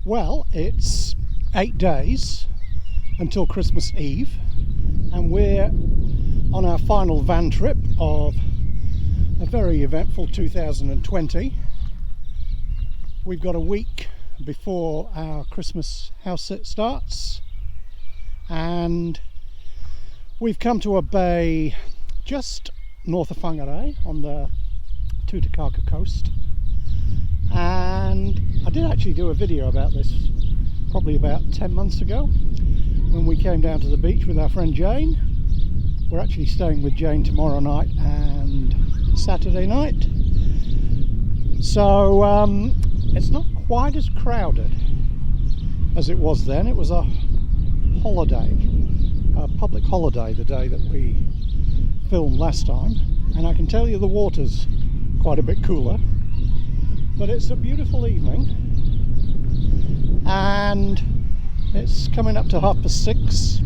Well, it's 8 days until Christmas Eve, and we're on our final van trip of a very eventful 2020. We've got a week before our Christmas house sit starts, and we've come to a bay just north of Whangarei on the Tutukaka coast. And I did actually do a video about this probably about 10 months ago when we came down to the beach with our friend Jane. We're actually staying with Jane tomorrow night and Saturday night. So it's not quite as crowded as it was then. It was a holiday, a public holiday, the day that we filmed last time. And I can tell you the water's quite a bit cooler. But it's a beautiful evening, and it's coming up to 6:30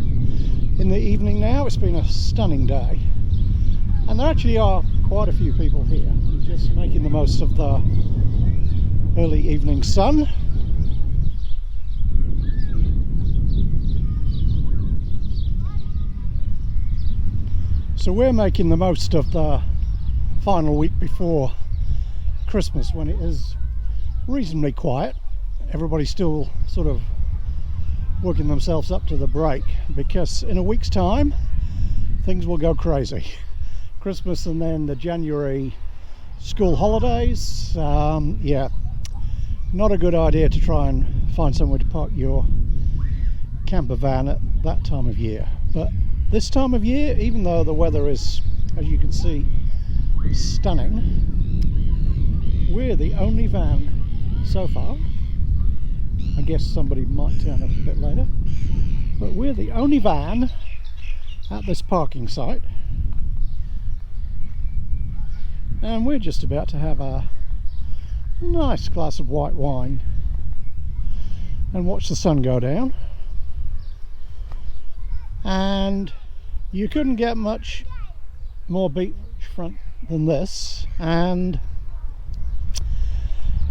in the evening now. It's been a stunning day, and there actually are quite a few people here just making the most of the early evening sun. So we're making the most of the final week before Christmas, when it is reasonably quiet. Everybody's still sort of working themselves up to the break, because in a week's time things will go crazy. Christmas and then the January school holidays. Yeah, not a good idea to try and find somewhere to park your camper van at that time of year. But this time of year, even though the weather is, as you can see, stunning, we're the only van so far. I guess somebody might turn up a bit later, but we're the only van at this parking site, and we're just about to have a nice glass of white wine and watch the sun go down. And you couldn't get much more beachfront than this, and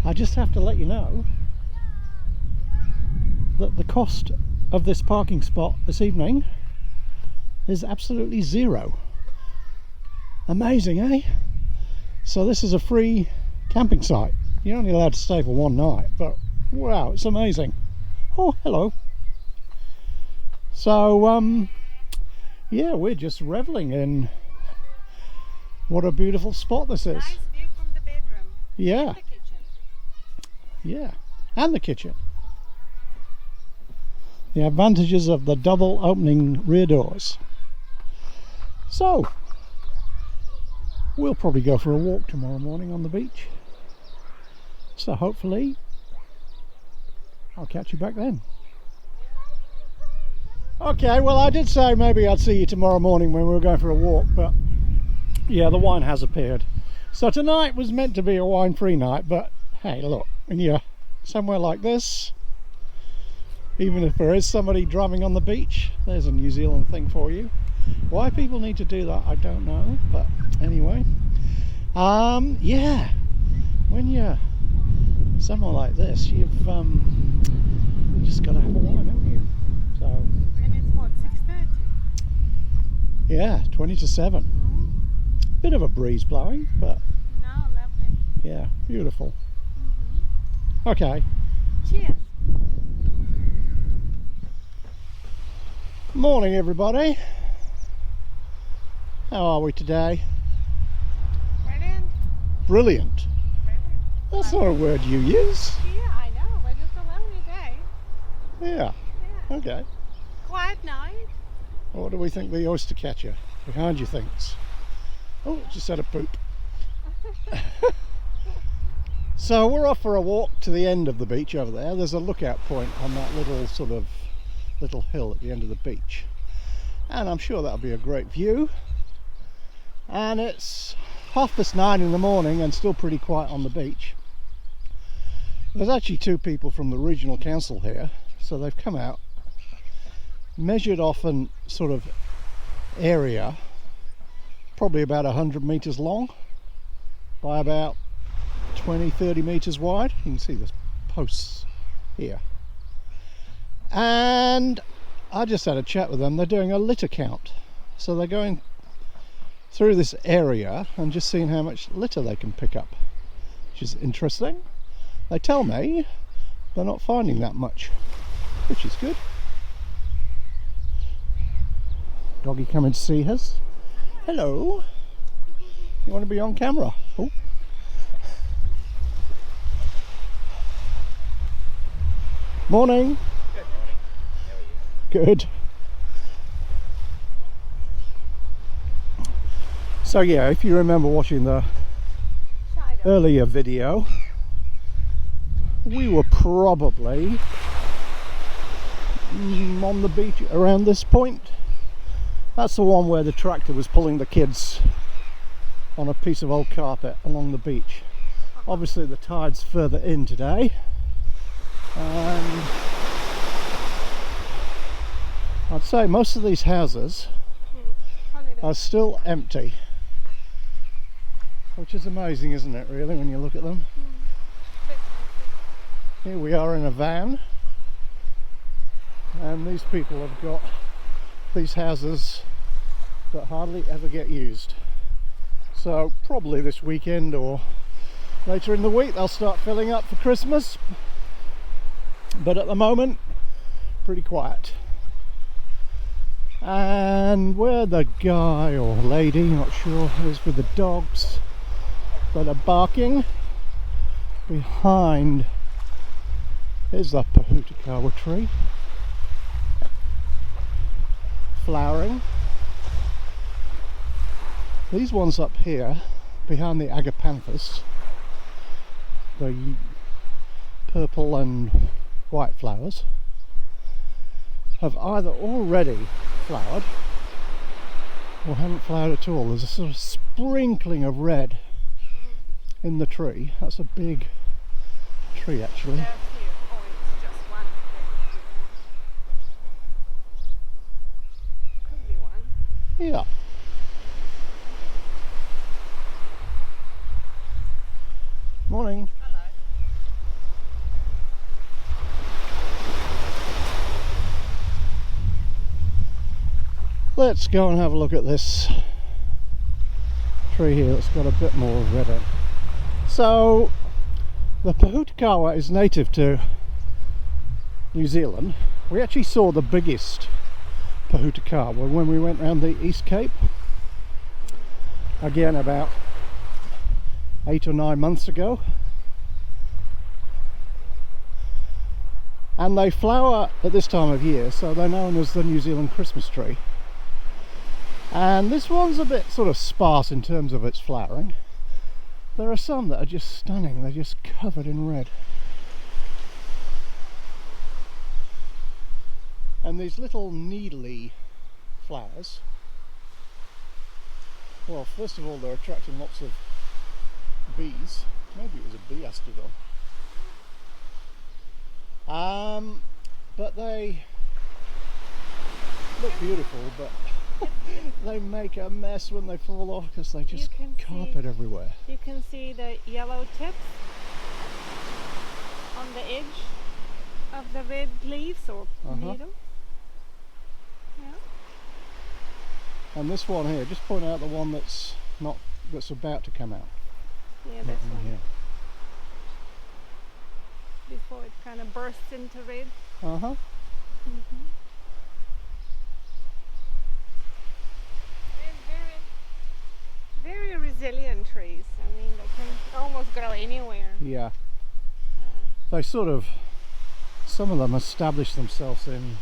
I just have to let you know that the cost of this parking spot this evening is absolutely zero. Amazing, eh? So this is a free camping site. You're only allowed to stay for one night, but wow, it's amazing. Oh, hello. So yeah, we're just reveling in what a beautiful spot this is. Nice view from the bedroom. Yeah. And the kitchen. Yeah, and the kitchen. The advantages of the double opening rear doors. So, we'll probably go for a walk tomorrow morning on the beach. So hopefully, I'll catch you back then. Okay, well, I did say maybe I'd see you tomorrow morning when we were going for a walk, but yeah, the wine has appeared. So tonight was meant to be a wine-free night, but hey, look, when you're somewhere like this, even if there is somebody drumming on the beach, there's a New Zealand thing for you. Why people need to do that, I don't know, but anyway. Yeah, when you're somewhere like this, you've just got to have a wine, haven't you? So. And it's what, 6:30? Yeah, 20 to 7. Mm-hmm. Bit of a breeze blowing, but No, lovely. yeah, beautiful. Mm-hmm. Okay. Cheers. Morning, everybody. How are we today? Brilliant. Brilliant. Brilliant. That's not a word you use. Yeah, I know, but it's a lovely day. Yeah. Yeah. Okay. Quiet night. What do we think the oyster catcher behind you thinks? Oh, just had a poop. So we're off for a walk to the end of the beach over there. There's a lookout point on that little hill at the end of the beach, and I'm sure that'll be a great view. And it's 9:30 in the morning and still pretty quiet on the beach. There's actually two people from the regional council here, so they've come out, measured off an sort of area probably about 100 meters long by about 20-30 meters wide. You can see the posts here. And I just had a chat with them. They're doing a litter count, so they're going through this area and just seeing how much litter they can pick up, which is interesting. They tell me they're not finding that much, which is good. Doggy coming to see us. Hello. You want to be on camera? Oh. Morning. Good morning. How are you? Good. So yeah, if you remember watching the earlier video, we were probably on the beach around this point. That's the one where the tractor was pulling the kids on a piece of old carpet along the beach. Obviously the tide's further in today, and I'd say most of these houses are still empty, which is amazing, isn't it, really, when you look at them. Here we are in a van, and these people have got these houses that hardly ever get used. So probably this weekend or later in the week they'll start filling up for Christmas, but at the moment pretty quiet. And where the guy or lady, not sure, is with the dogs that are barking behind is the Tutukaka tree, flowering. These ones up here behind the agapanthus, the purple and white flowers, have either already flowered or haven't flowered at all. There's a sort of sprinkling of red in the tree. That's a big tree actually. That's here. Oh, it's just one. Could be one. Yeah. Morning. Hello. Let's go and have a look at this tree here that's got a bit more red in. So the Tutukaka is native to New Zealand. We actually saw the biggest Tutukaka when we went around the East Cape, again about 8 or 9 months ago. And they flower at this time of year, so they're known as the New Zealand Christmas tree. And this one's a bit sort of sparse in terms of its flowering. There are some that are just stunning, they're just covered in red. And these little needly flowers, well, first of all they're attracting lots of bees. Maybe it was a bee astrodon. But they look beautiful, but they make a mess when they fall off because they just carpet everywhere. You can see the yellow tips on the edge of the red leaves or needle. Yeah. And this one here, just point out the one that's about to come out. Yeah, that's one. Here. Before it kind of bursts into red. Very resilient trees. I mean, they can almost grow anywhere. Yeah. They sort of, some of them establish themselves in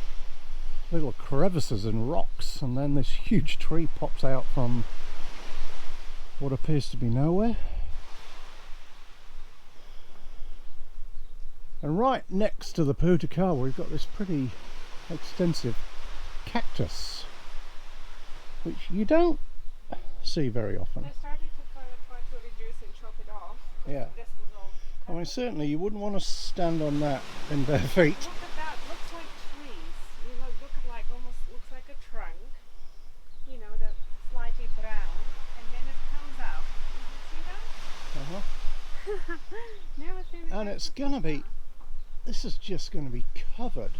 little crevices in rocks, and then this huge tree pops out from what appears to be nowhere. And right next to the Tutukaka we've got this pretty extensive cactus, which you don't see very often. They started to kind of try to reduce and chop it off. Yeah. This was all. I mean, certainly you wouldn't want to stand on that in bare feet. Look at that. Looks like trees. You know, look at like almost looks like a trunk. You know, the slightly brown, and then it comes out. Did you see that? Never seen it. And it's gonna be, this is just going to be covered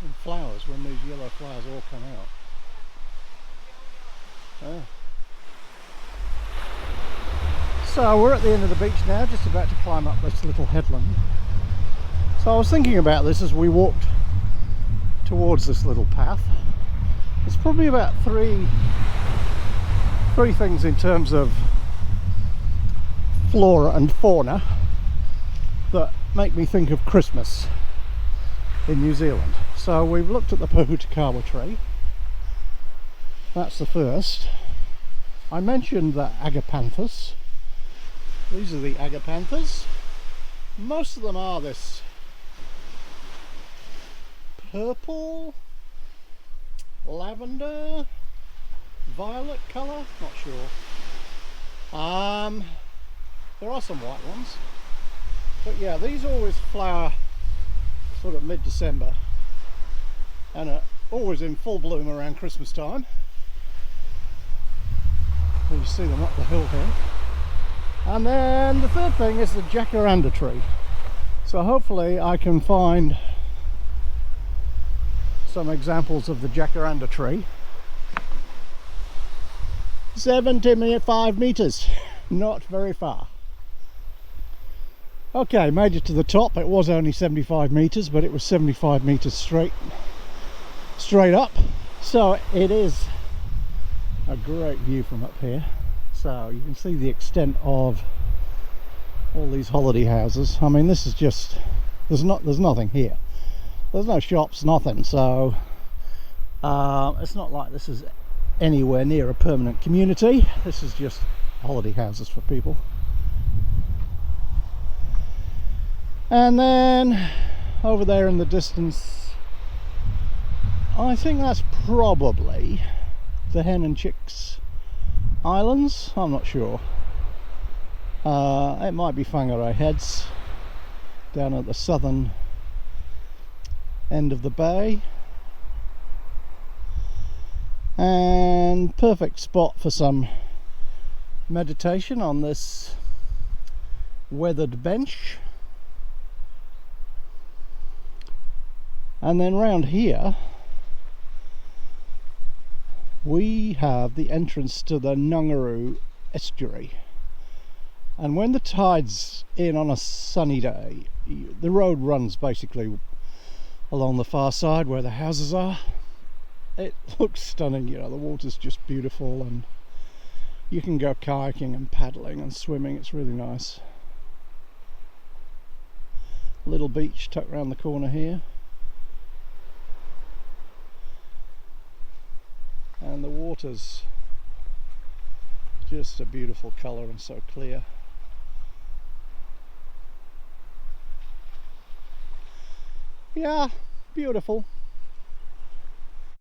in flowers when these yellow flowers all come out. Yeah. So we're at the end of the beach now, just about to climb up this little headland. So I was thinking about this as we walked towards this little path. There's probably about three things in terms of flora and fauna that make me think of Christmas in New Zealand. So we've looked at the Tutukaka tree. That's the first. I mentioned the agapanthus. These are the agapanthus. Most of them are this purple, lavender, violet colour, not sure. There are some white ones, but yeah, these always flower sort of mid-December and are always in full bloom around Christmas time. You see them up the hill here. And then the third thing is the jacaranda tree. So hopefully I can find some examples of the jacaranda tree. 75 meters, not very far. Okay, made it to the top. It was only 75 meters, but it was 75 meters straight up. So it is a great view from up here. So you can see the extent of all these holiday houses. I mean, this is just, there's nothing here. There's no shops, nothing. So it's not like this is anywhere near a permanent community. This is just holiday houses for people. And then over there in the distance, I think that's probably the Hen and Chicks Islands. I'm not sure. It might be Whangarei Heads down at the southern end of the bay. And perfect spot for some meditation on this weathered bench. And then round here we have the entrance to the Whangarei estuary, and when the tide's in on a sunny day, the road runs basically along the far side where the houses are. It looks stunning, you know, the water's just beautiful, and you can go kayaking and paddling and swimming. It's really nice. Little beach tucked around the corner here. And the water's just a beautiful colour and so clear. Yeah, beautiful.